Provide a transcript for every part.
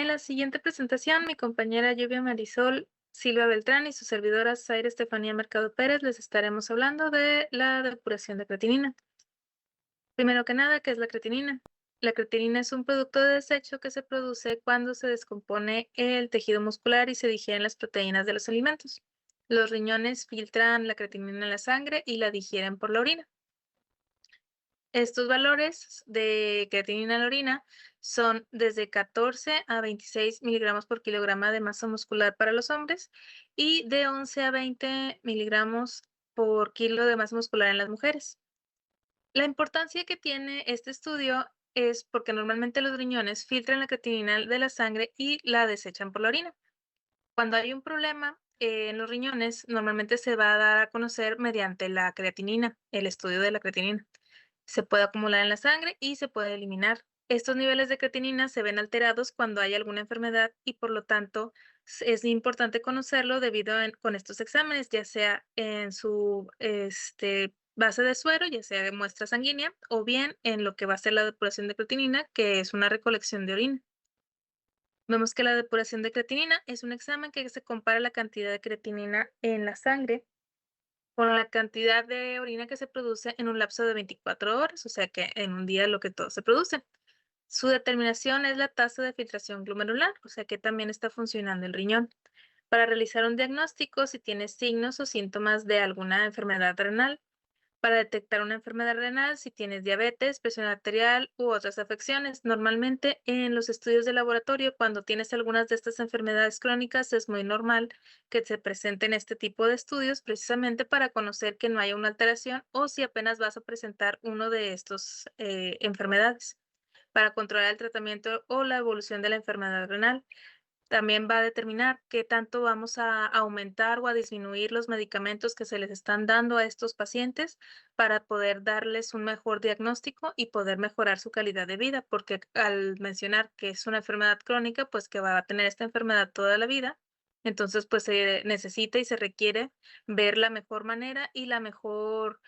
En la siguiente presentación, mi compañera Lluvia Marisol Silva Beltrán y su servidora Zaira Estefanía Mercado Pérez les estaremos hablando de la depuración de creatinina. Primero que nada, ¿qué es la creatinina? La creatinina es un producto de desecho que se produce cuando se descompone el tejido muscular y se digieren las proteínas de los alimentos. Los riñones filtran la creatinina en la sangre y la digieren por la orina. Estos valores de creatinina en la orina son desde 14 a 26 miligramos por kilogramo de masa muscular para los hombres y de 11 a 20 miligramos por kilo de masa muscular en las mujeres. La importancia que tiene este estudio es porque normalmente los riñones filtran la creatinina de la sangre y la desechan por la orina. Cuando hay un problema en los riñones, normalmente se va a dar a conocer mediante la creatinina, el estudio de la creatinina. Se puede acumular en la sangre y se puede eliminar. Estos niveles de creatinina se ven alterados cuando hay alguna enfermedad y por lo tanto es importante conocerlo con estos exámenes, ya sea en su base de suero, ya sea de muestra sanguínea, o bien en lo que va a ser la depuración de creatinina, que es una recolección de orina. Vemos que la depuración de creatinina es un examen que se compara la cantidad de creatinina en la sangre con la cantidad de orina que se produce en un lapso de 24 horas, o sea que en un día lo que todo se produce. Su determinación es la tasa de filtración glomerular, o sea que también está funcionando el riñón. Para realizar un diagnóstico, si tienes signos o síntomas de alguna enfermedad renal, para detectar una enfermedad renal, si tienes diabetes, presión arterial u otras afecciones. Normalmente en los estudios de laboratorio, cuando tienes algunas de estas enfermedades crónicas, es muy normal que se presenten este tipo de estudios precisamente para conocer que no haya una alteración o si apenas vas a presentar uno de estos enfermedades para controlar el tratamiento o la evolución de la enfermedad renal. También va a determinar qué tanto vamos a aumentar o a disminuir los medicamentos que se les están dando a estos pacientes para poder darles un mejor diagnóstico y poder mejorar su calidad de vida, porque al mencionar que es una enfermedad crónica, pues que va a tener esta enfermedad toda la vida, entonces pues se necesita y se requiere ver la mejor manera y la mejor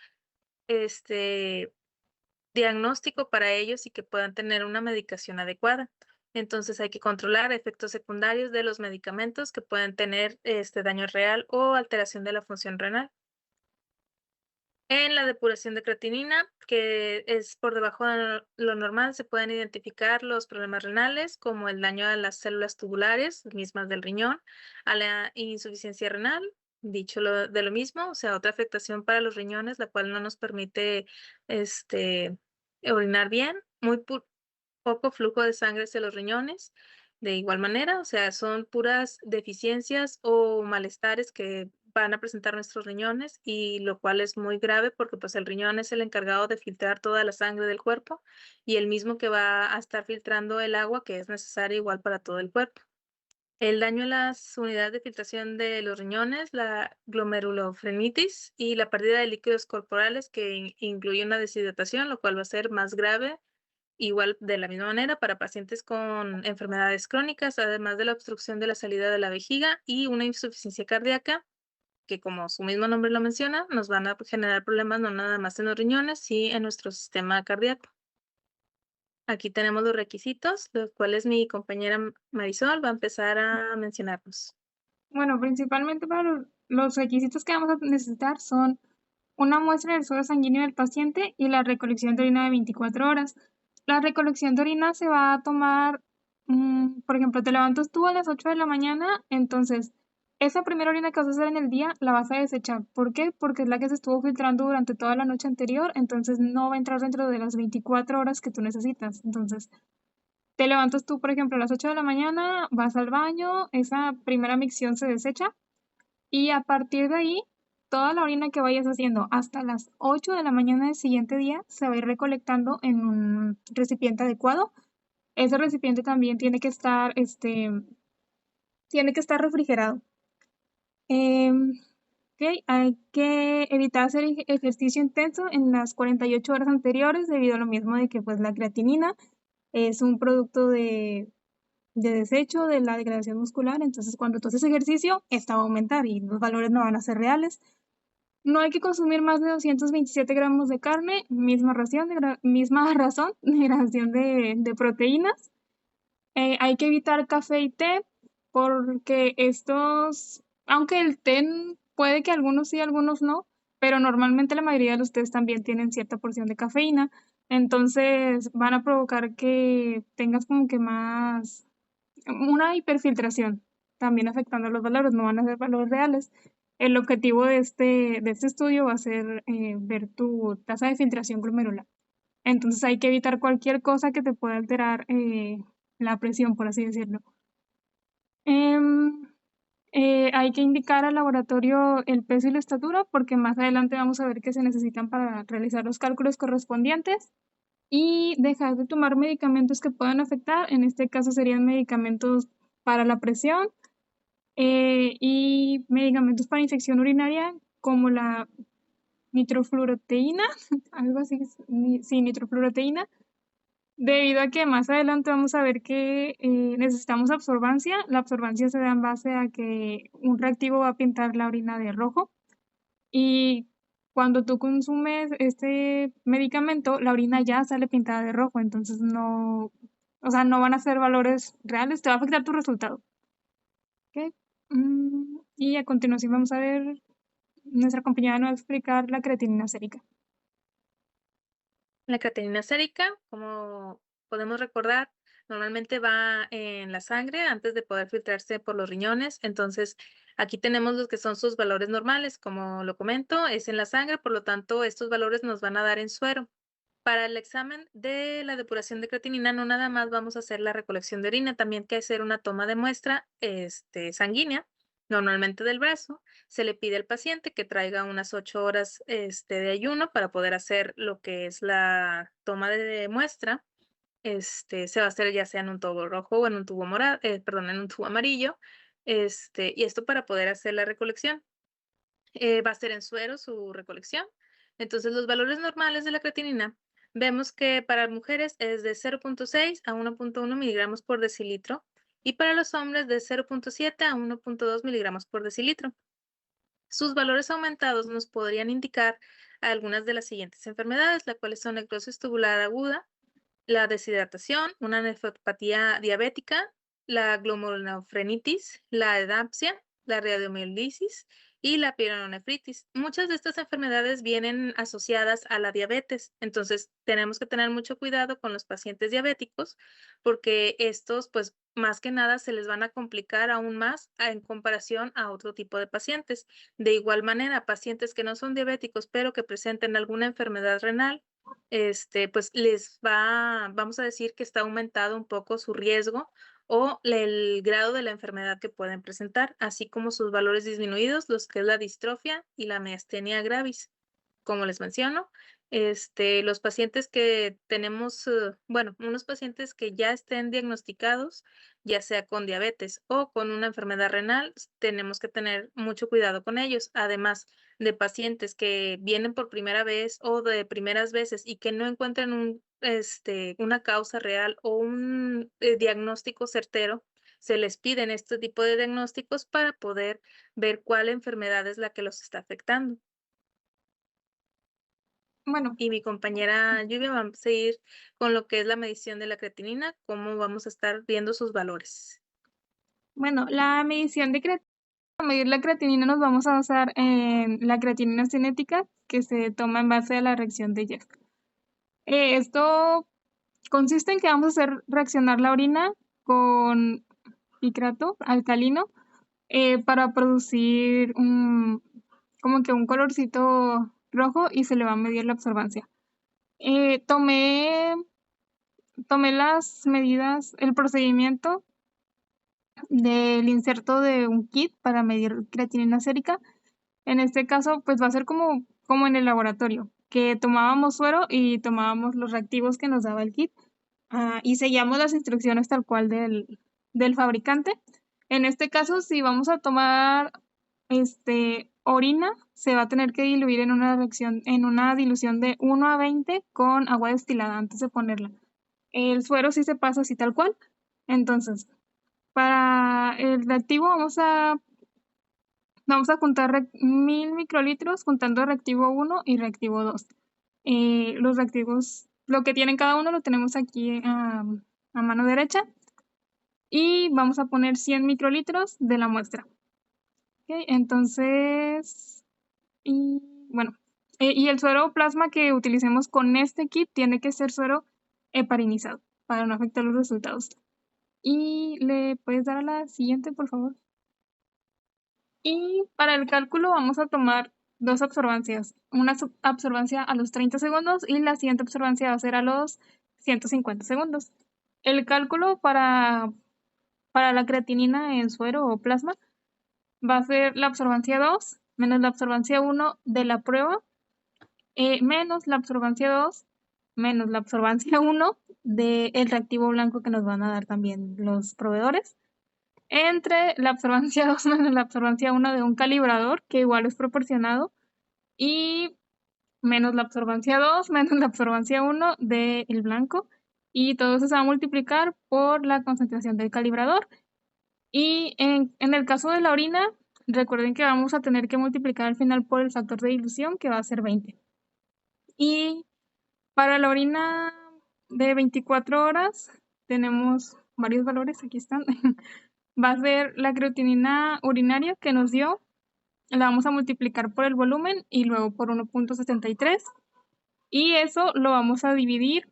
este diagnóstico para ellos y que puedan tener una medicación adecuada. Entonces hay que controlar efectos secundarios de los medicamentos que pueden tener daño real o alteración de la función renal. En la depuración de creatinina, que es por debajo de lo normal, se pueden identificar los problemas renales, como el daño a las células tubulares, mismas del riñón, a la insuficiencia renal, de lo mismo, o sea, otra afectación para los riñones, la cual no nos permite orinar bien, poco flujo de sangre hacia los riñones. De igual manera, o sea, son puras deficiencias o malestares que van a presentar nuestros riñones y lo cual es muy grave porque pues el riñón es el encargado de filtrar toda la sangre del cuerpo y el mismo que va a estar filtrando el agua que es necesaria igual para todo el cuerpo. El daño en las unidades de filtración de los riñones, la glomerulofrenitis y la pérdida de líquidos corporales que incluye una deshidratación, lo cual va a ser más grave. Igual, de la misma manera, para pacientes con enfermedades crónicas, además de la obstrucción de la salida de la vejiga y una insuficiencia cardíaca, que como su mismo nombre lo menciona, nos van a generar problemas no nada más en los riñones, sino en nuestro sistema cardíaco. Aquí tenemos los requisitos, los cuales mi compañera Marisol va a empezar a mencionarnos. Bueno, principalmente para los requisitos que vamos a necesitar son una muestra del suero sanguíneo del paciente y la recolección de orina de 24 horas. La recolección de orina se va a tomar, por ejemplo, te levantas tú a las 8 de la mañana, entonces esa primera orina que vas a hacer en el día la vas a desechar. ¿Por qué? Porque es la que se estuvo filtrando durante toda la noche anterior, entonces no va a entrar dentro de las 24 horas que tú necesitas. Entonces, te levantas tú, por ejemplo, a las 8 de la mañana, vas al baño, esa primera micción se desecha y a partir de ahí, toda la orina que vayas haciendo hasta las 8 de la mañana del siguiente día se va a ir recolectando en un recipiente adecuado. Ese recipiente también tiene que estar refrigerado. Ok, hay que evitar hacer ejercicio intenso en las 48 horas anteriores debido a lo mismo de que pues la creatinina es un producto de desecho de la degradación muscular, entonces cuando tú haces ejercicio, esta va a aumentar y los valores no van a ser reales. No hay que consumir más de 227 gramos de carne, misma razón de gradación de proteínas. Hay que evitar café y té porque estos, aunque el té puede que algunos sí, algunos no, pero normalmente la mayoría de los tés también tienen cierta porción de cafeína, entonces van a provocar que tengas como que más, una hiperfiltración, también afectando los valores, no van a ser valores reales. El objetivo de este estudio va a ser ver tu tasa de filtración glomerular. Entonces hay que evitar cualquier cosa que te pueda alterar la presión, por así decirlo. Em, hay que indicar al laboratorio el peso y la estatura porque más adelante vamos a ver que se necesitan para realizar los cálculos correspondientes y dejar de tomar medicamentos que puedan afectar. En este caso serían medicamentos para la presión y medicamentos para infección urinaria como la nitrofluoroteína, algo así, sí, nitrofluoroteína, debido a que más adelante vamos a ver que necesitamos absorbancia. La absorbancia se da en base a que un reactivo va a pintar la orina de rojo y cuando tú consumes este medicamento, la orina ya sale pintada de rojo, entonces no, o sea, no van a ser valores reales, te va a afectar tu resultado. ¿Ok? Y a continuación vamos a ver, nuestra compañera nos va a explicar la creatinina sérica. La creatinina sérica, como podemos recordar, normalmente va en la sangre antes de poder filtrarse por los riñones. Entonces, aquí tenemos los que son sus valores normales. Como lo comento, es en la sangre, por lo tanto, estos valores nos van a dar en suero. Para el examen de la depuración de creatinina, no nada más vamos a hacer la recolección de orina, también hay que hacer una toma de muestra sanguínea, normalmente del brazo. Se le pide al paciente que traiga unas 8 horas de ayuno para poder hacer lo que es la toma de muestra. Se va a hacer ya sea en un tubo rojo o en un tubo morado, perdón, en un tubo amarillo. Y esto para poder hacer la recolección. Va a ser en suero su recolección. Entonces, los valores normales de la creatinina, vemos que para mujeres es de 0.6 a 1.1 miligramos por decilitro y para los hombres de 0.7 a 1.2 miligramos por decilitro. Sus valores aumentados nos podrían indicar algunas de las siguientes enfermedades, las cuales son necrosis tubular aguda, la deshidratación, una nefropatía diabética, la glomerulonefritis, la edapsia, la radiomielitis y la pielonefritis. Muchas de estas enfermedades vienen asociadas a la diabetes, entonces tenemos que tener mucho cuidado con los pacientes diabéticos porque estos, pues, más que nada se les van a complicar aún más en comparación a otro tipo de pacientes. De igual manera, pacientes que no son diabéticos, pero que presenten alguna enfermedad renal, pues vamos a decir que está aumentado un poco su riesgo o el grado de la enfermedad que pueden presentar, así como sus valores disminuidos, los que es la distrofia y la miastenia gravis. Como les menciono, los pacientes que tenemos, bueno, unos pacientes que ya estén diagnosticados, ya sea con diabetes o con una enfermedad renal, tenemos que tener mucho cuidado con ellos. Además de pacientes que vienen por primera vez o de primeras veces y que no encuentran una causa real o un diagnóstico certero, se les piden este tipo de diagnósticos para poder ver cuál enfermedad es la que los está afectando. Bueno, Y mi compañera Lluvia va a seguir con lo que es la medición de la creatinina, cómo vamos a estar viendo sus valores. bueno, la medición de creatinina, para medir la creatinina nos vamos a basar en la creatinina cinética que se toma en base a la reacción de Jeff. Esto consiste en que vamos a hacer reaccionar la orina con picrato alcalino para producir como que un colorcito rojo y se le va a medir la absorbancia. Tomé las medidas, el procedimiento del inserto de un kit para medir creatinina sérica. En este caso, pues va a ser como en el laboratorio, que tomábamos suero y tomábamos los reactivos que nos daba el kit y seguíamos las instrucciones tal cual del fabricante. En este caso, si vamos a tomar orina, se va a tener que diluir en una dilución de 1 a 20 con agua destilada antes de ponerla. El suero sí se pasa así tal cual. Entonces, para el reactivo vamos a juntar 1000 microlitros juntando reactivo 1 y reactivo 2. Los reactivos, lo que tienen cada uno lo tenemos aquí a mano derecha. y vamos a poner 100 microlitros de la muestra. Ok, entonces, y bueno, y el suero o plasma que utilicemos con este kit tiene que ser suero heparinizado para no afectar los resultados. Y le puedes dar a la siguiente, por favor. Y para el cálculo vamos a tomar dos absorbancias. Una absorbancia a los 30 segundos y la siguiente absorbancia va a ser a los 150 segundos. El cálculo para la creatinina en suero o plasma va a ser la absorbancia 2 menos la absorbancia 1 de la prueba, menos la absorbancia 2 menos la absorbancia 1 del reactivo blanco que nos van a dar también los proveedores, entre la absorbancia 2 menos la absorbancia 1 de un calibrador, que igual es proporcionado, y menos la absorbancia 2 menos la absorbancia 1 del blanco, y todo eso se va a multiplicar por la concentración del calibrador. Y en el caso de la orina, recuerden que vamos a tener que multiplicar al final por el factor de dilución, que va a ser 20. Y para la orina de 24 horas tenemos varios valores, aquí están. Va a ser la creatinina urinaria que nos dio, la vamos a multiplicar por el volumen y luego por 1.73. Y eso lo vamos a dividir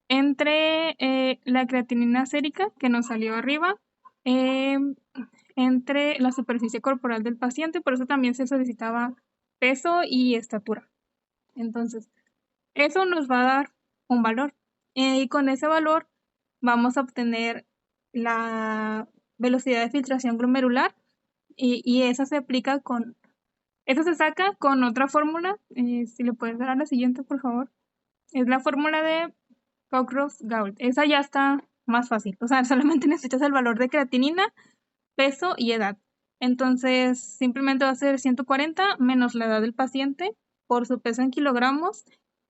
entre la creatinina sérica que nos salió arriba, entre la superficie corporal del paciente, por eso también se solicitaba peso y estatura. Entonces, eso nos va a dar un valor. Y con ese valor vamos a obtener la velocidad de filtración glomerular y esa se aplica eso se saca con otra fórmula. Si le puedes dar a la siguiente, por favor. Es la fórmula de Cockroach-Gault. Esa ya está más fácil. O sea, solamente necesitas el valor de creatinina, peso y edad. Entonces, simplemente va a ser 140 menos la edad del paciente por su peso en kilogramos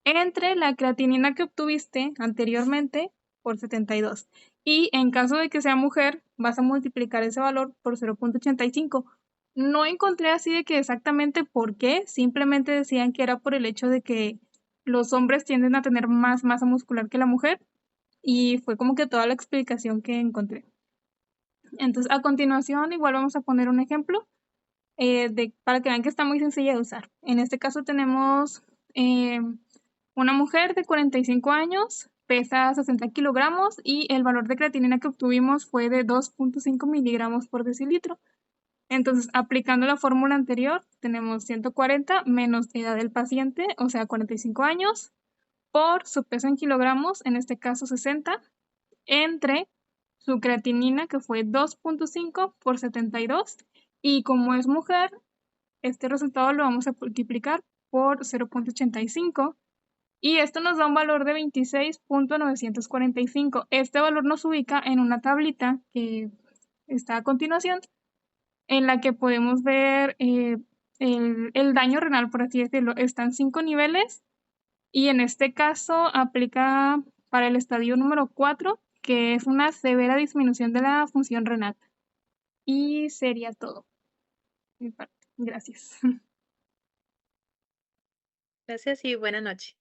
entre la creatinina que obtuviste anteriormente por 72. Y en caso de que sea mujer, vas a multiplicar ese valor por 0.85. No encontré así de que exactamente por qué, simplemente decían que era por el hecho de que los hombres tienden a tener más masa muscular que la mujer y fue como que toda la explicación que encontré. Entonces, a continuación, igual vamos a poner un ejemplo para que vean que está muy sencilla de usar. En este caso tenemos una mujer de 45 años, pesa 60 kilogramos y el valor de creatinina que obtuvimos fue de 2.5 miligramos por decilitro. Entonces, aplicando la fórmula anterior, tenemos 140 menos edad del paciente, o sea, 45 años, por su peso en kilogramos, en este caso 60, entre su creatinina, que fue 2.5 por 72, y como es mujer, este resultado lo vamos a multiplicar por 0.85, y esto nos da un valor de 26.945. Este valor nos ubica en una tablita que está a continuación, en la que podemos ver el daño renal, por así decirlo. Están 5 niveles, y en este caso aplica para el estadio número 4, que es una severa disminución de la función renal. Y sería todo. Mi parte. Gracias. Gracias y buena noche.